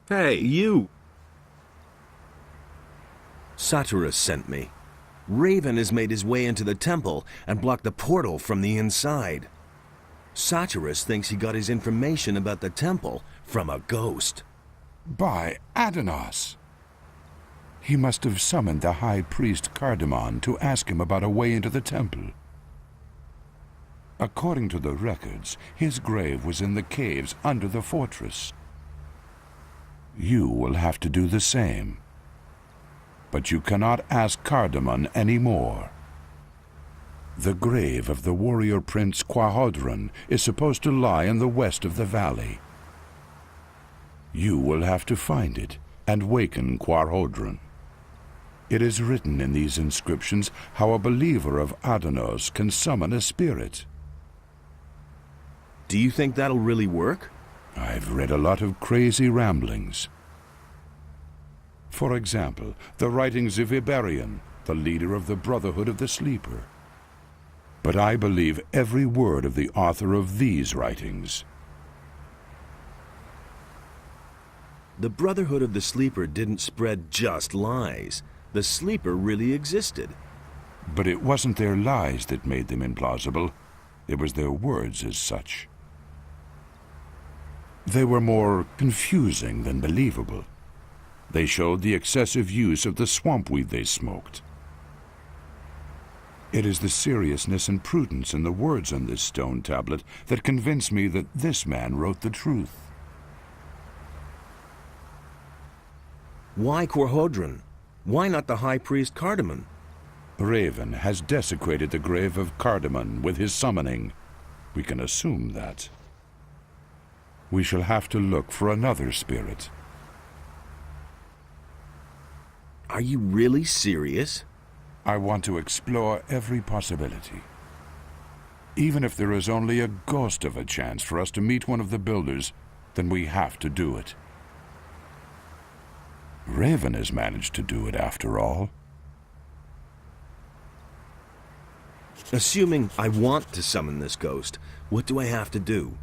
Hey, you! Satyrus sent me. Raven has made his way into the temple and blocked the portal from the inside. Satyrus thinks he got his information about the temple from a ghost. By Adanos! He must have summoned the high priest Cardamon to ask him about a way into the temple. According to the records, his grave was in the caves under the fortress. You will have to do the same. But you cannot ask Cardamon any more. The grave of the warrior prince Quarhodron is supposed to lie in the west of the valley. You will have to find it and waken Quarhodron. It is written in these inscriptions how a believer of Adanos can summon a spirit. Do you think that'll really work? I've read a lot of crazy ramblings. For example, the writings of Iberion, the leader of the Brotherhood of the Sleeper. But I believe every word of the author of these writings. The Brotherhood of the Sleeper didn't spread just lies. The Sleeper really existed. But it wasn't their lies that made them implausible. It was their words as such. They were more confusing than believable. They showed the excessive use of the swamp weed they smoked. It is the seriousness and prudence in the words on this stone tablet that convince me that this man wrote the truth. Why Quarhodron? Why not the High Priest Cardamon? Raven has desecrated the grave of Cardamon with his summoning. We can assume that. We shall have to look for another spirit. Are you really serious? I want to explore every possibility. Even if there is only a ghost of a chance for us to meet one of the builders, then we have to do it. Raven has managed to do it after all. Assuming I want to summon this ghost, what do I have to do?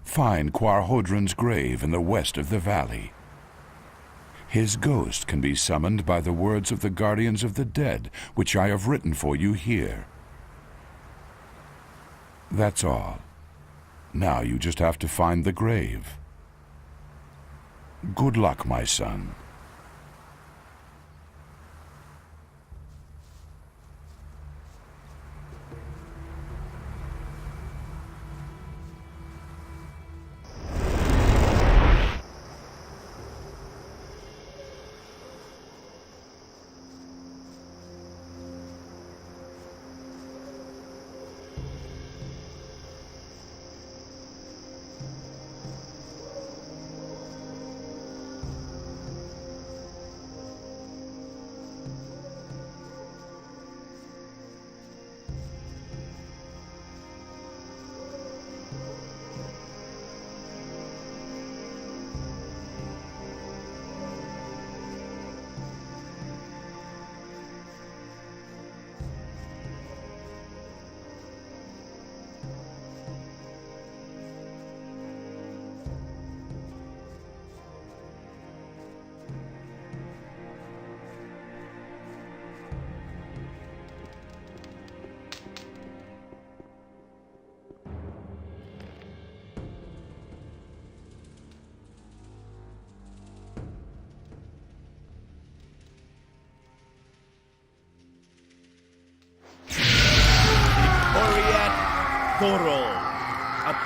Find Quarhodron's grave in the west of the valley. His ghost can be summoned by the words of the Guardians of the Dead, which I have written for you here. That's all. Now you just have to find the grave. Good luck, my son.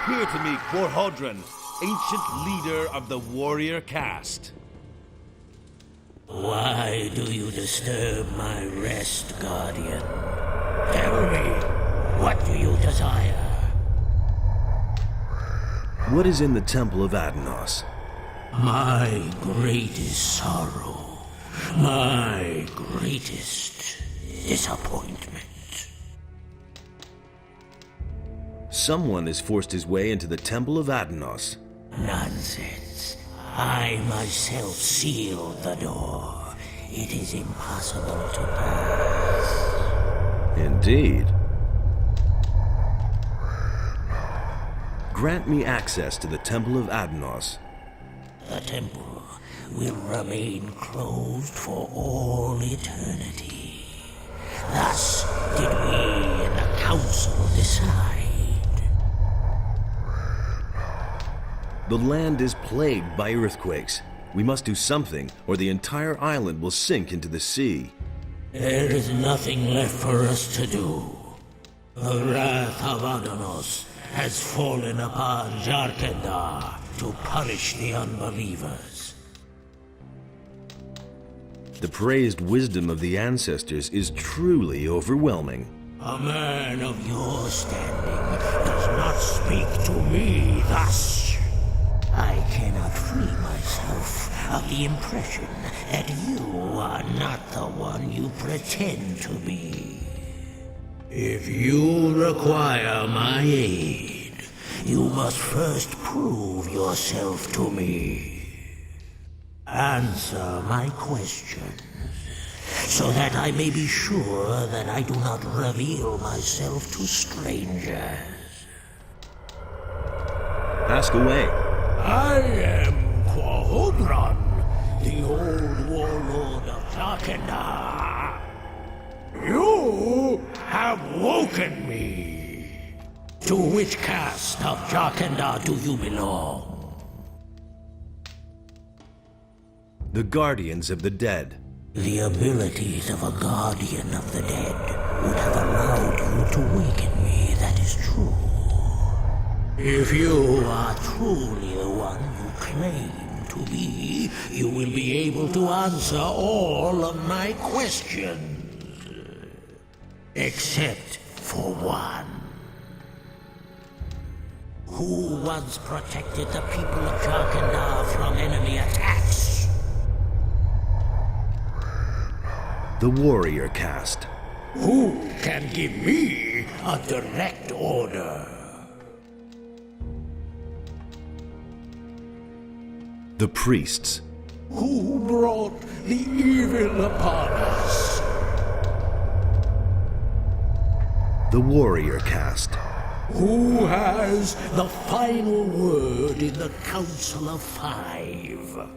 Appear to me Quarhodron, ancient leader of the warrior caste. Why do you disturb my rest, Guardian? Tell me, what do you desire? What is in the Temple of Adanos? My greatest sorrow, my greatest disappointment. Someone has forced his way into the Temple of Adanos. Nonsense. I myself sealed the door. It is impossible to pass. Indeed. Grant me access to the Temple of Adanos. The temple will remain closed for all eternity. Thus did we in the council decide. The land is plagued by earthquakes. We must do something, or the entire island will sink into the sea. There is nothing left for us to do. The wrath of Adanos has fallen upon Jarkendar to punish the unbelievers. The praised wisdom of the ancestors is truly overwhelming. A man of your standing does not speak to me thus. I cannot free myself of the impression that you are not the one you pretend to be. If you require my aid, you must first prove yourself to me. Answer my questions, so that I may be sure that I do not reveal myself to strangers. Ask away. I am Quarhodron, the old warlord of Jarkendar. You have woken me. To which caste of Jarkendar do you belong? The guardians of the dead. The abilities of a guardian of the dead would have allowed you to waken me, that is true. If you are truly the one you claim to be, you will be able to answer all of my questions. Except for one. Who once protected the people of Jarkendar from enemy attacks? The warrior caste. Who can give me a direct order? The priests. Who brought the evil upon us? The warrior caste. Who has the final word in the Council of Five?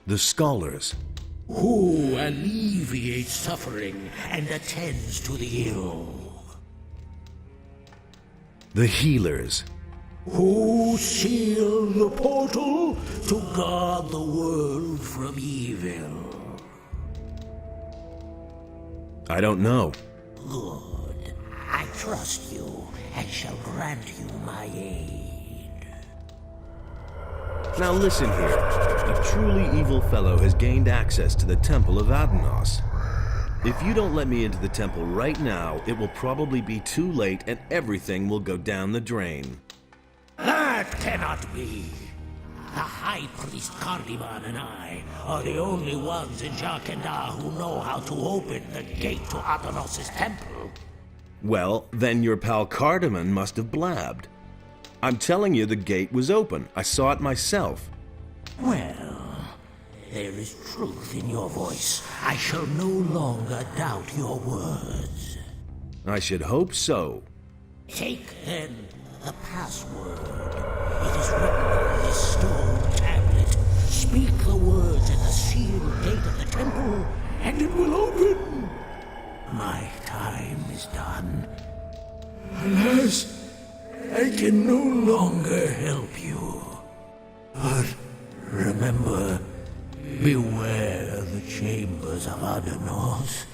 The scholars. Who alleviates suffering and attends to the ill? The healers. Who sealed the portal to guard the world from evil? I don't know. Good. I trust you and shall grant you my aid. Now listen here. A truly evil fellow has gained access to the Temple of Adanos. If you don't let me into the temple right now, it will probably be too late and everything will go down the drain. That cannot be. The High Priest Cardiman and I are the only ones in Jarkendar who know how to open the gate to Adanos' temple. Well, then your pal Cardamon must have blabbed. I'm telling you the gate was open. I saw it myself. Well, there is truth in your voice. I shall no longer doubt your words. I should hope so. Take, then, the password. It is written on this stone tablet. Speak the words in the sealed gate of the temple, and it will open. My time is done. Alas, I can no longer help you. But remember, beware the chambers of Adanos,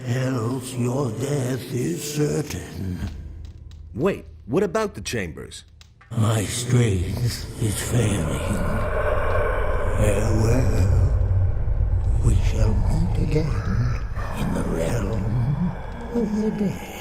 else your death is certain. Wait, what about the chambers? My strength is failing. Farewell. We shall meet again in the realm of the dead.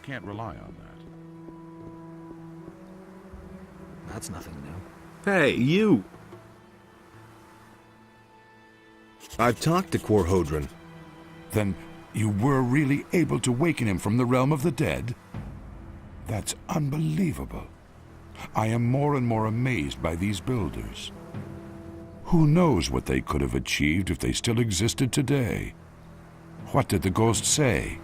can't rely on that. That's nothing new. Hey, you! I've talked to Quarhodron. Then you were really able to waken him from the realm of the dead? That's unbelievable. I am more and more amazed by these builders. Who knows what they could have achieved if they still existed today? What did the ghost say?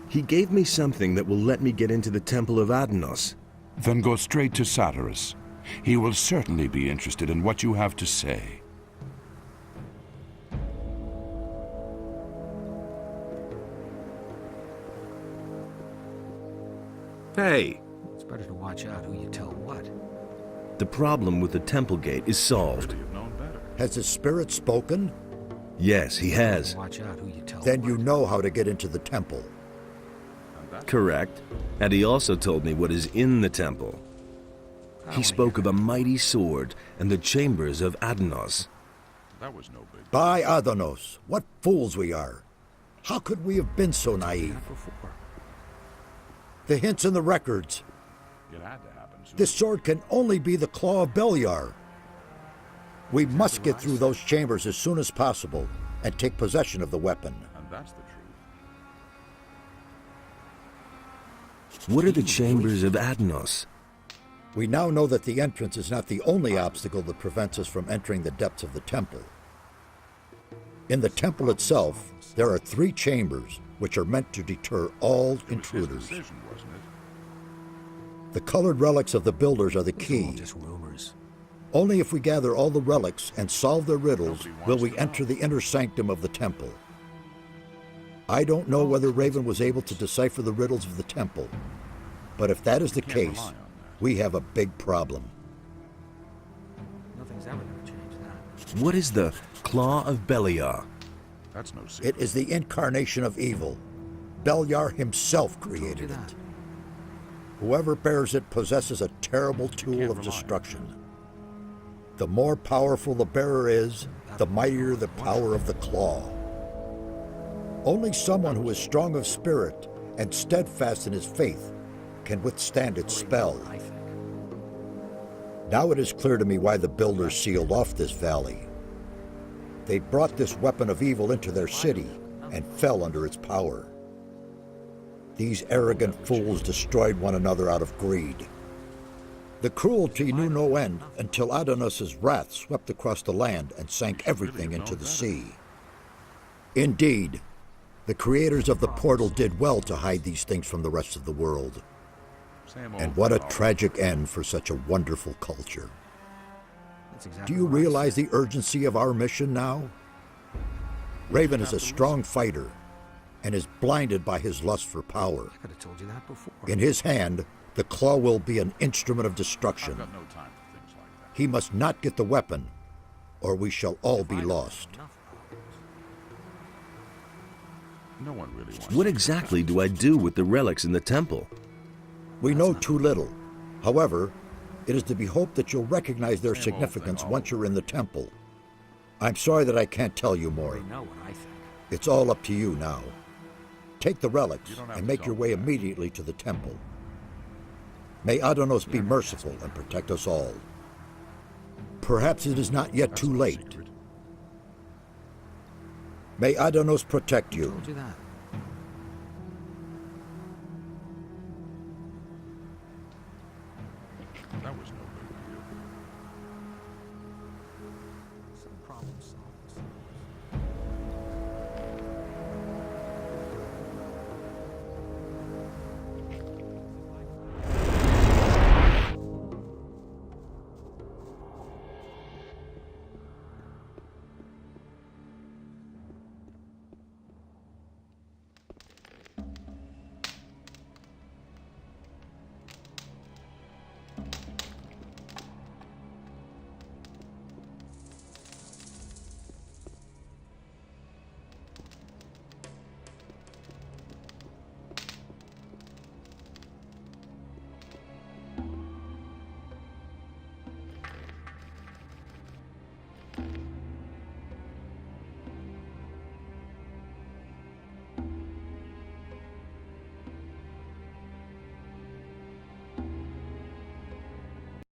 He gave me something that will let me get into the Temple of Adanos. Then go straight to Satyrus. He will certainly be interested in what you have to say. Hey! It's better to watch out who you tell what. The problem with the temple gate is solved. You've known better. Has the spirit spoken? Yes, he has. Watch out who you tell Then what. you know how to get into the temple. Correct. And he also told me what is in the temple. He spoke of a mighty sword and the chambers of Adanos. That was no big. By Adanos, what fools we are. How could we have been so naive? Before. The hints in the records. It had to happen soon. This sword can only be the claw of Beliar. We must get through those chambers as soon as possible and take possession of the weapon. And that's the truth. What are the chambers of Adanos? We now know that the entrance is not the only obstacle that prevents us from entering the depths of the temple. In the temple itself, there are 3 chambers which are meant to deter all intruders. Decision, wasn't it? The colored relics of the builders are the All key. just rumors. Only if we gather all the relics and solve their riddles will we enter the inner sanctum of the temple. I don't know whether Raven was able to decipher the riddles of the temple, but if that is the Can't rely case, on that. we have a big problem. Nothing's ever going to change that. What is the Claw of Beliar? That's no secret. It is the incarnation of evil. Beliar himself Told created you it. that. Whoever bears it possesses a terrible can't tool of rely on destruction. The more powerful the bearer is, the mightier the power of the claw. Only someone who is strong of spirit and steadfast in his faith can withstand its spell. I think. Now it is clear to me why the builders sealed off this valley. They brought this weapon of evil into their city and fell under its power. These arrogant fools destroyed one another out of greed. The cruelty knew no end until Adanos' wrath swept across the land and sank everything into the sea. Indeed, the creators of the portal did well to hide these things from the rest of the world. Same old And what a fellow. tragic end for such a wonderful culture. That's exactly Do you what I realize said. the urgency of our mission now? Raven is a strong fighter and is blinded by his lust for power. I could have told you that before. In his hand, the claw will be an instrument of destruction. I've got no time for things like that. He must not get the weapon, or we shall all be lost. Enough problems. No one really wants What to- exactly do I do with the relics in the temple? We know too little. However, it is to be hoped that you'll recognize their Same old thing significance all once you're in the temple. I'm sorry that I can't tell you more. You know what I think. It's all up to you now. Take the relics You don't have and to make tell your me way that. immediately to the temple. May Adanos be merciful and protect us all. Perhaps it is not yet That's too no late. secret. May Adanos protect you. Told you that. That was no big deal. Some problem solved.